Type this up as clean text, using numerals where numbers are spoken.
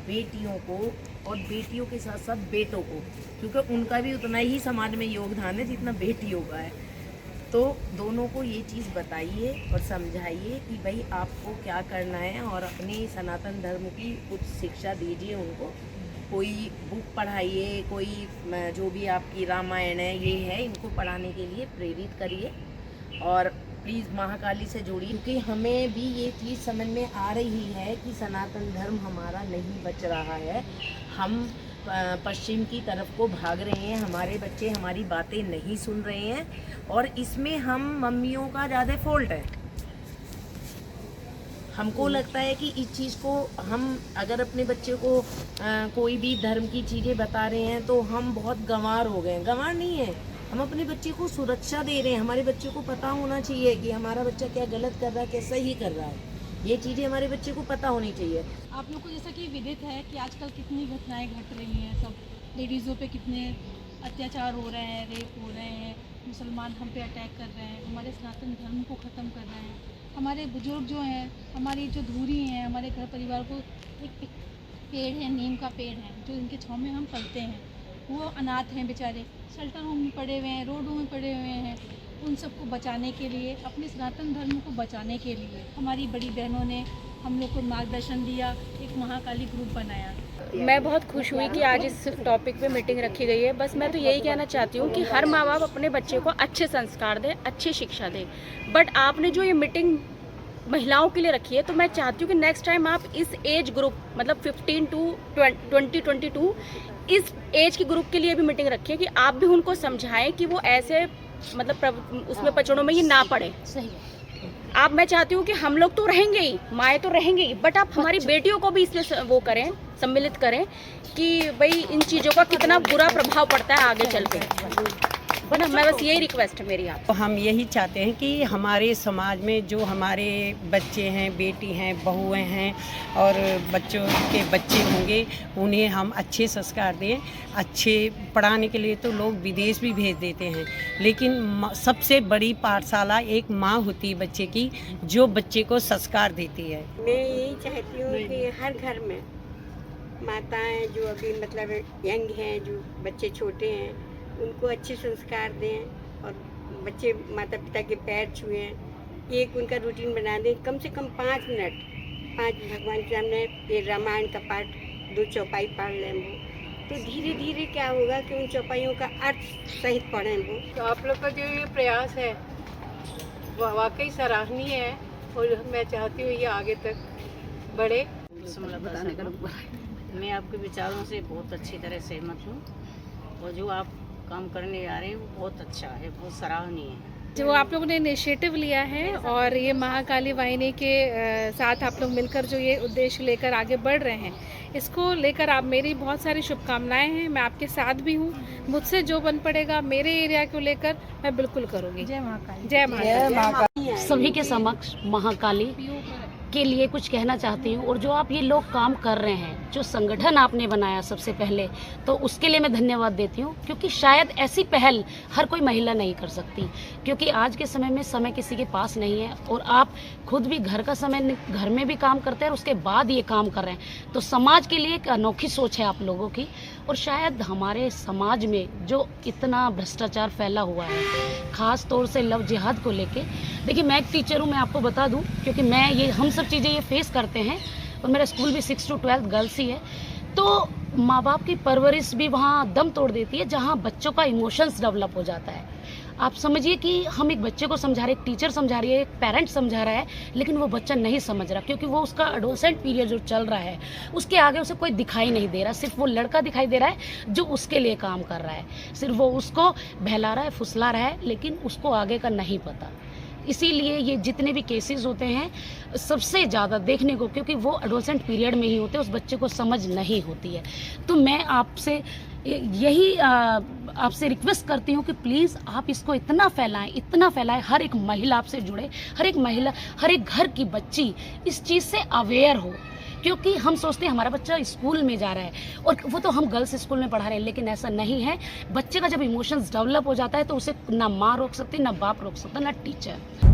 बेटियों को और बेटियों के साथ साथ बेटों को, क्योंकि उनका भी उतना ही समाज में योगदान है जितना बेटियों का है। तो दोनों को ये चीज़ बताइए और समझाइए कि भाई आपको क्या करना है, और अपने सनातन धर्म की कुछ शिक्षा दीजिए उनको। कोई बुक पढ़ाइए, कोई जो भी आपकी रामायण है ये है, इनको पढ़ाने के लिए प्रेरित करिए। और प्लीज़ महाकाली से जोड़िए, क्योंकि हमें भी ये चीज़ समझ में आ रही है कि सनातन धर्म हमारा नहीं बच रहा है। हम पश्चिम की तरफ को भाग रहे हैं, हमारे बच्चे हमारी बातें नहीं सुन रहे हैं, और इसमें हम मम्मियों का ज़्यादा फॉल्ट है। हमको लगता है कि इस चीज़ को हम अगर अपने बच्चे को कोई भी धर्म की चीज़ें बता रहे हैं तो हम बहुत गंवार हो गए हैं। गंवार नहीं है, हम अपने बच्चे को सुरक्षा दे रहे हैं। हमारे बच्चे को पता होना चाहिए कि हमारा बच्चा क्या गलत कर रहा है, क्या सही कर रहा है। ये चीज़ें हमारे बच्चे को पता होनी चाहिए। आप लोग को जैसा कि विदित है कि आजकल कितनी घटनाएं घट रही हैं, सब लेडीज़ों पे कितने अत्याचार हो रहे हैं, रेप हो रहे हैं, मुसलमान हम पे अटैक कर रहे हैं, हमारे सनातन धर्म को ख़त्म कर रहे हैं। हमारे बुजुर्ग जो हैं, हमारी जो धूरी हैं, हमारे घर परिवार को एक पेड़ है, नीम का पेड़ है, जो इनके छाँव में हम पलते हैं, वो अनाथ हैं बेचारे, शेल्टर होम में पड़े हुए हैं, रोडों में पड़े हुए हैं। उन सबको बचाने के लिए, अपने सनातन धर्म को बचाने के लिए हमारी बड़ी बहनों ने हम लोग को मार्गदर्शन दिया, एक महाकाली ग्रुप बनाया। मैं बहुत खुश हुई कि आज इस टॉपिक पे मीटिंग रखी गई है। बस मैं तो यही कहना चाहती हूँ कि हर माँ बाप अपने बच्चे को अच्छे संस्कार दें, अच्छी शिक्षा दें। बट आपने जो ये मीटिंग महिलाओं के लिए रखी है, तो मैं चाहती हूँ कि नेक्स्ट टाइम आप इस एज ग्रुप मतलब 15 टू 20-22 इस एज के ग्रुप के लिए भी मीटिंग रखिए, कि आप भी उनको समझाएं कि वो ऐसे मतलब उसमें पचड़ों में ये ना पड़े। सही आप मैं चाहती हूँ कि हम लोग तो रहेंगे ही, माएँ तो रहेंगी ही, बट आप हमारी बेटियों को भी इसमें वो करें, सम्मिलित करें कि भाई इन चीज़ों का कितना बुरा प्रभाव पड़ता है आगे चल के। मैं बस यही रिक्वेस्ट है मेरी आप। तो हम यही चाहते हैं कि हमारे समाज में जो हमारे बच्चे हैं, बेटी हैं, बहुएं हैं और बच्चों के बच्चे होंगे, उन्हें हम अच्छे संस्कार दें। अच्छे पढ़ाने के लिए तो लोग विदेश भी भेज देते हैं, लेकिन सबसे बड़ी पाठशाला एक माँ होती है बच्चे की, जो बच्चे को संस्कार देती है। मैं यही चाहती हूँ कि हर घर में माताएं जो अभी मतलब यंग हैं, जो बच्चे छोटे हैं, उनको अच्छे संस्कार दें और बच्चे माता पिता के पैर छुएं। एक उनका रूटीन बना दें, कम से कम 5 मिनट 5 भगवान के सामने ये रामायण का पाठ 2 चौपाई पढ़ लें वो, तो धीरे धीरे क्या होगा कि उन चौपाइयों का अर्थ सहित पढ़ें वो। तो आप लोग का जो ये प्रयास है वाकई सराहनीय है, और मैं चाहती हूँ ये आगे तक बढ़े। मैं आपके विचारों से बहुत अच्छी तरह सहमत हूँ, और जो आप काम करने जा रहे हैं वो बहुत अच्छा है, बहुत सराहनीय है। जो आप लोगों ने इनिशिएटिव लिया है और ये महाकाली वाहिनी के साथ आप लोग मिलकर जो ये उद्देश्य लेकर आगे बढ़ रहे हैं, इसको लेकर आप मेरी बहुत सारी शुभकामनाएं हैं। मैं आपके साथ भी हूँ, मुझसे जो बन पड़ेगा मेरे एरिया को लेकर मैं बिल्कुल करूँगी। जय महाकाली। जय महाकाली। सभी के समक्ष महाकाली के लिए कुछ कहना चाहती हूँ, और जो आप ये लोग काम कर रहे हैं, जो संगठन आपने बनाया सबसे पहले, तो उसके लिए मैं धन्यवाद देती हूँ, क्योंकि शायद ऐसी पहल हर कोई महिला नहीं कर सकती, क्योंकि आज के समय में समय किसी के पास नहीं है, और आप खुद भी घर का समय घर में भी काम करते हैं और उसके बाद ये काम कर रहे हैं, तो समाज के लिए एक अनोखी सोच है आप लोगों की। और शायद हमारे समाज में जो इतना भ्रष्टाचार फैला हुआ है, ख़ास तौर से लव जिहाद को लेके, देखिए मैं एक टीचर हूँ, मैं आपको बता दूँ, क्योंकि मैं ये हम सब चीज़ें ये फेस करते हैं, और मेरा स्कूल भी 6 to 12 गर्ल्स ही है, तो माँ बाप की परवरिश भी वहाँ दम तोड़ देती है, जहाँ बच्चों का इमोशंस डेवलप हो जाता है। आप समझिए कि हम एक बच्चे को समझा रहे, एक टीचर समझा रही है, एक पेरेंट समझा रहा है, लेकिन वो बच्चा नहीं समझ रहा, क्योंकि वो उसका एडोसेंट पीरियड जो चल रहा है उसके आगे उसे कोई दिखाई नहीं दे रहा, सिर्फ वो लड़का दिखाई दे रहा है जो उसके लिए काम कर रहा है, सिर्फ वो उसको बहला रहा है, फुसला रहा है, लेकिन उसको आगे का नहीं पता। इसीलिए ये जितने भी केसेस होते हैं सबसे ज़्यादा देखने को, क्योंकि वो एडोसेंट पीरियड में ही होते हैं, उस बच्चे को समझ नहीं होती है। तो मैं आपसे यही आपसे रिक्वेस्ट करती हूँ कि प्लीज़ आप इसको इतना फैलाएं, हर एक महिला आपसे जुड़े, हर एक महिला, हर एक घर की बच्ची इस चीज़ से अवेयर हो, क्योंकि हम सोचते हैं हमारा बच्चा स्कूल में जा रहा है, और वो तो हम गर्ल्स स्कूल में पढ़ा रहे हैं, लेकिन ऐसा नहीं है। बच्चे का जब इमोशंस डेवलप हो जाता है तो उसे ना माँ रोक सकती, ना बाप रोक सकता, ना टीचर।